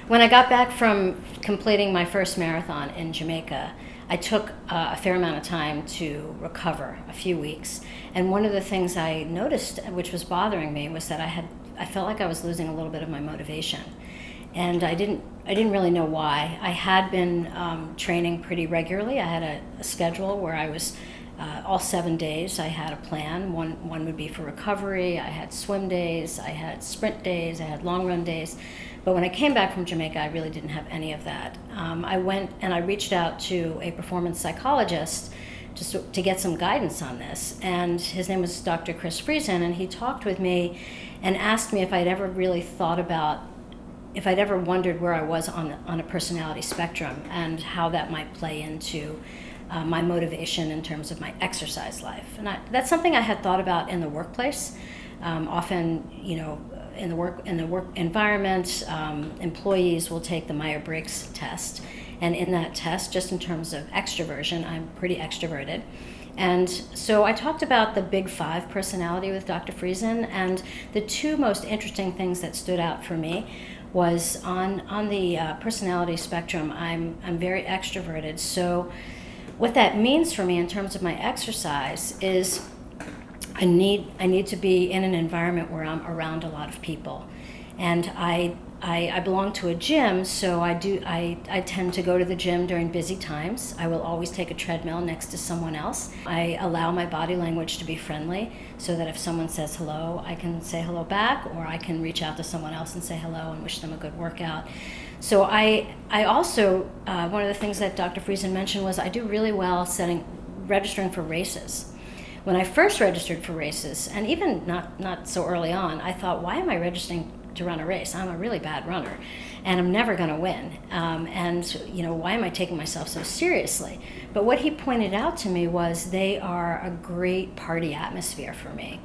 When I got back from completing my first marathon in Jamaica, I took a fair amount of time to recover, a few weeks. And one of the things I noticed, which was bothering me, was that I felt like I was losing a little bit of my motivation. And I didn't really know why. I had been training pretty regularly. I had a schedule where I was all 7 days. I had a plan. One would be for recovery. I had swim days. I had sprint days. I had long run days. But when I came back from Jamaica, I really didn't have any of that. I went and I reached out to a performance psychologist just to get some guidance on this. And his name was Dr. Chris Friesen, and he talked with me and asked me if I'd ever really thought about, if I'd ever wondered where I was on a personality spectrum and how that might play into my motivation in terms of my exercise life. And that's something I had thought about in the workplace. Often, in the work environment, employees will take the Myers-Briggs test. And in that test, just in terms of extroversion, I'm pretty extroverted. And so I talked about the Big Five personality with Dr. Friesen, and the two most interesting things that stood out for me was on the personality spectrum, I'm very extroverted. So what that means for me in terms of my exercise is I need to be in an environment where I'm around a lot of people. And I belong to a gym, so I tend to go to the gym during busy times. I will always take a treadmill next to someone else. I allow my body language to be friendly, so that if someone says hello, I can say hello back, or I can reach out to someone else and say hello and wish them a good workout. So I also, one of the things that Dr. Friesen mentioned was I do really well registering for races. When I first registered for races, and even not so early on, I thought, why am I registering to run a race? I'm a really bad runner, and I'm never going to win. Why am I taking myself so seriously? But what he pointed out to me was they are a great party atmosphere for me.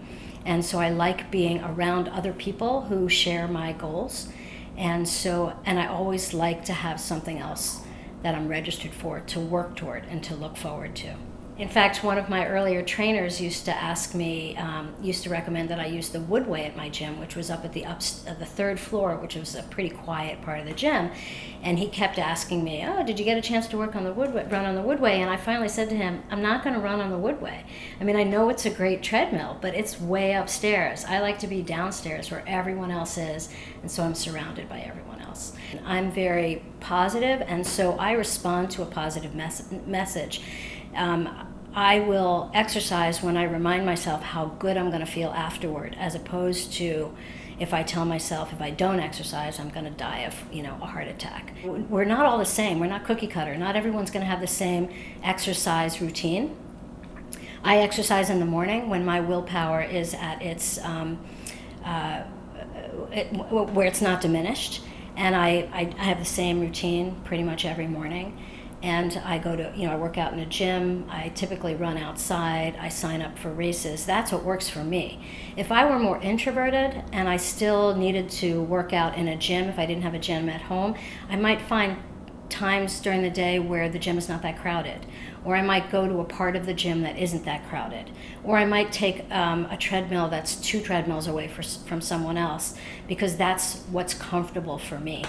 And so I like being around other people who share my goals. And I always like to have something else that I'm registered for to work toward and to look forward to. In fact, one of my earlier trainers used to recommend that I use the Woodway at my gym, which was up at the third floor, which was a pretty quiet part of the gym. And he kept asking me, "Oh, did you get a chance to run on the Woodway?" And I finally said to him, "I'm not going to run on the Woodway. I mean, I know it's a great treadmill, but it's way upstairs. I like to be downstairs where everyone else is, and so I'm surrounded by everyone else." I'm very positive, and so I respond to a positive message. I will exercise when I remind myself how good I'm going to feel afterward, as opposed to if I tell myself if I don't exercise, I'm going to die of a heart attack. We're not all the same. We're not cookie cutter. Not everyone's going to have the same exercise routine. I exercise in the morning when my willpower is at its where it's not diminished, and I have the same routine pretty much every morning. And I go to, I work out in a gym. I typically run outside. I sign up for races. That's what works for me. If I were more introverted and I still needed to work out in a gym, if I didn't have a gym at home, I might find times during the day where the gym is not that crowded. Or I might go to a part of the gym that isn't that crowded. Or I might take a treadmill that's 2 treadmills away from someone else, because that's what's comfortable for me.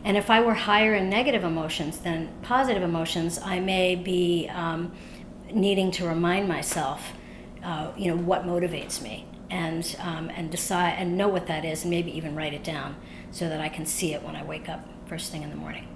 And if I were higher in negative emotions than positive emotions, I may be needing to remind myself, what motivates me, and decide and know what that is, and maybe even write it down so that I can see it when I wake up first thing in the morning.